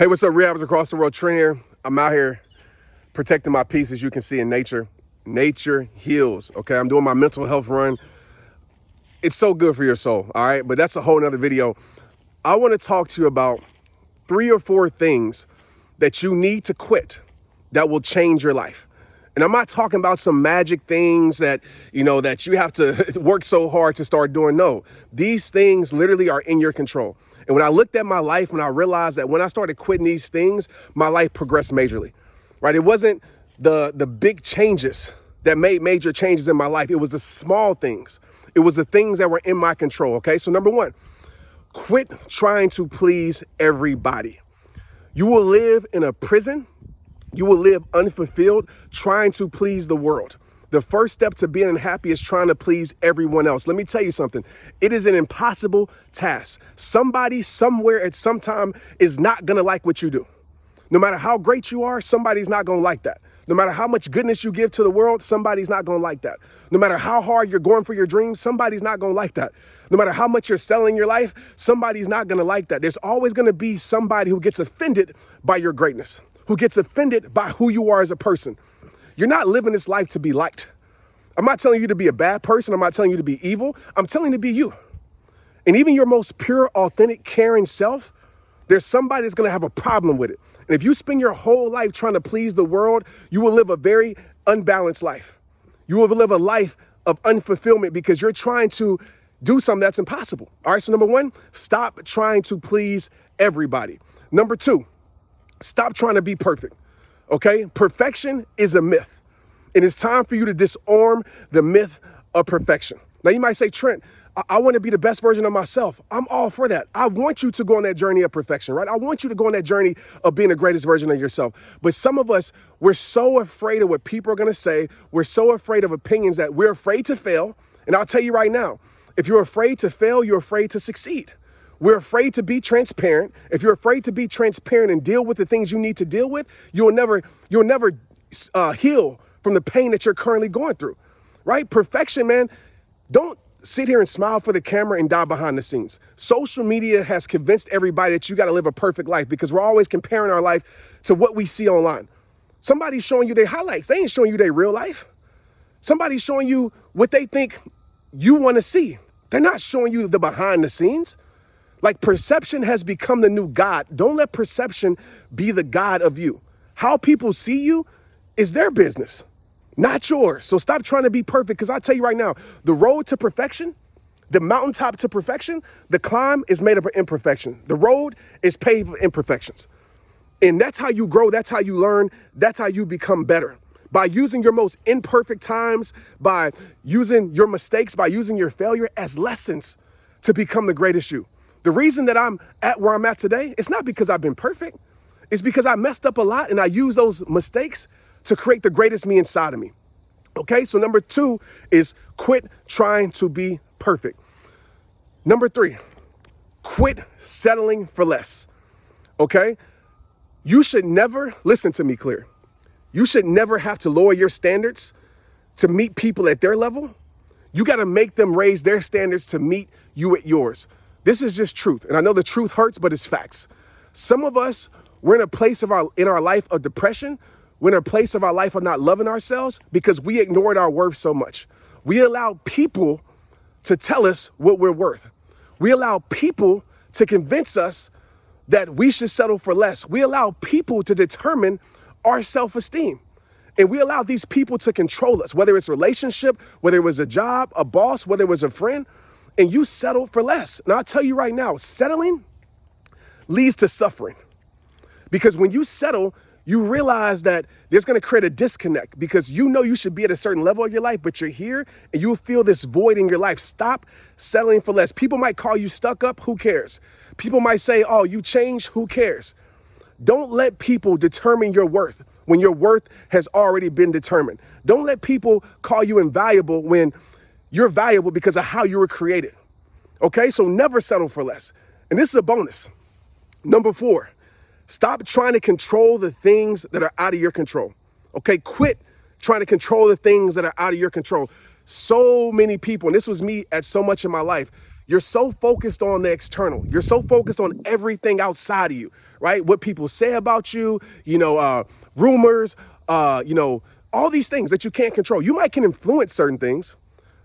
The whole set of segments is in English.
Hey, what's up, rehabs across the world? Trent here. I'm out here protecting my peace, as you can see in nature. Nature heals, okay? I'm doing my mental health run. It's so good for your soul, all right? But that's a whole nother video. I want to talk to you about 3 or 4 things that you need to quit that will change your life. And I'm not talking about some magic things that, that you have to work so hard to start doing. No, these things literally are in your control. And when I looked at my life, when I realized that when I started quitting these things, my life progressed majorly, right? It wasn't the big changes that made major changes in my life. It was the small things. It was the things that were in my control, okay? So number 1, quit trying to please everybody. You will live in a prison. You will live unfulfilled trying to please the world. The first step to being happy is trying to please everyone else. Let me tell you something. It is an impossible task. Somebody, somewhere, at some time is not going to like what you do. No matter how great you are, somebody's not going to like that. No matter how much goodness you give to the world, somebody's not going to like that. No matter how hard you're going for your dreams, somebody's not going to like that. No matter how much you're selling your life, somebody's not going to like that. There's always going to be somebody who gets offended by your greatness, who gets offended by who you are as a person. You're not living this life to be liked. I'm not telling you to be a bad person. I'm not telling you to be evil. I'm telling you to be you. And even your most pure, authentic, caring self, there's somebody that's going to have a problem with it. And if you spend your whole life trying to please the world, you will live a very unbalanced life. You will live a life of unfulfillment because you're trying to do something that's impossible. All right, so number 1, stop trying to please everybody. Number 2, stop trying to be perfect, okay? Perfection is a myth. And it's time for you to disarm the myth of perfection. Now, you might say, Trent, I want to be the best version of myself. I'm all for that. I want you to go on that journey of perfection, right? I want you to go on that journey of being the greatest version of yourself. But some of us, we're so afraid of what people are going to say. We're so afraid of opinions that we're afraid to fail. And I'll tell you right now, if you're afraid to fail, you're afraid to succeed. We're afraid to be transparent. If you're afraid to be transparent and deal with the things you need to deal with, you'll never heal from the pain that you're currently going through, right? Perfection, man. Don't sit here and smile for the camera and die behind the scenes. Social media has convinced everybody that you got to live a perfect life because we're always comparing our life to what we see online. Somebody's showing you their highlights. They ain't showing you their real life. Somebody's showing you what they think you want to see. They're not showing you the behind the scenes. Like, perception has become the new God. Don't let perception be the God of you. How people see you is their business, not yours. So stop trying to be perfect, because I'll tell you right now, the road to perfection, the mountaintop to perfection, the climb is made up of imperfection. The road is paved with imperfections. And that's how you grow. That's how you learn. That's how you become better. By using your most imperfect times, by using your mistakes, by using your failure as lessons to become the greatest you. The reason that I'm at where I'm at today, it's not because I've been perfect. It's because I messed up a lot and I use those mistakes to create the greatest me inside of me. Okay, so number 2 is quit trying to be perfect. Number 3, quit settling for less. Okay, you should never, listen to me clear. You should never have to lower your standards to meet people at their level. You got to make them raise their standards to meet you at yours. This is just truth. And I know the truth hurts, but it's facts. Some of us, we're in a place in our life of depression. We're in a place of our life of not loving ourselves because we ignored our worth so much. We allow people to tell us what we're worth. We allow people to convince us that we should settle for less. We allow people to determine our self-esteem. And we allow these people to control us, whether it's a relationship, whether it was a job, a boss, whether it was a friend, and you settle for less. And I'll tell you right now, settling leads to suffering. Because when you settle, you realize that there's going to create a disconnect because you know you should be at a certain level of your life, but you're here and you'll feel this void in your life. Stop settling for less. People might call you stuck up. Who cares? People might say, oh, you changed. Who cares? Don't let people determine your worth when your worth has already been determined. Don't let people call you invaluable when you're valuable because of how you were created. Okay, so never settle for less. And this is a bonus. Number 4, stop trying to control the things that are out of your control. Okay, quit trying to control the things that are out of your control. So many people, and this was me at so much in my life, you're so focused on the external. You're so focused on everything outside of you, right? What people say about you, rumors, all these things that you can't control. You might can influence certain things,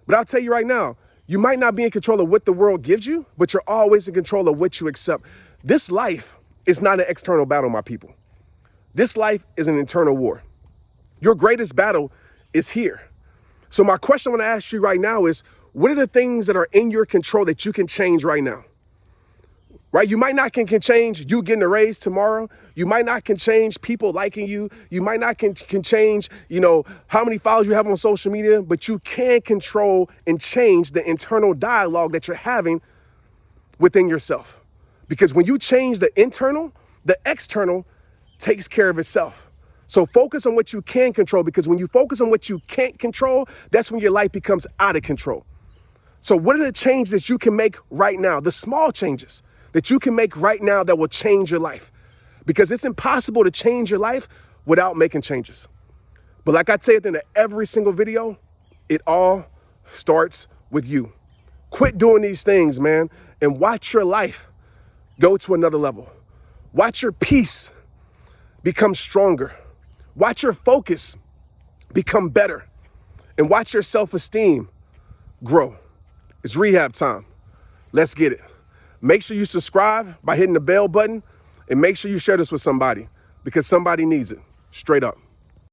but I'll tell you right now, you might not be in control of what the world gives you, but you're always in control of what you accept. This life is not an external battle, my people. This life is an internal war. Your greatest battle is here. So my question I want to ask you right now is, what are the things that are in your control that you can change right now? Right? You might not can change you getting a raise tomorrow. You might not can change people liking you. You might not can change, how many followers you have on social media, but you can control and change the internal dialogue that you're having within yourself. Because when you change the internal, the external takes care of itself. So focus on what you can control, because when you focus on what you can't control, that's when your life becomes out of control. So what are the changes that you can make right now? The small changes that you can make right now that will change your life, because it's impossible to change your life without making changes. But like I say at the end of every single video, it all starts with you. Quit doing these things, man, and watch your life go to another level. Watch your peace become stronger. Watch your focus become better, and watch your self-esteem grow. It's rehab time. Let's get it. Make sure you subscribe by hitting the bell button, and make sure you share this with somebody, because somebody needs it. Straight up.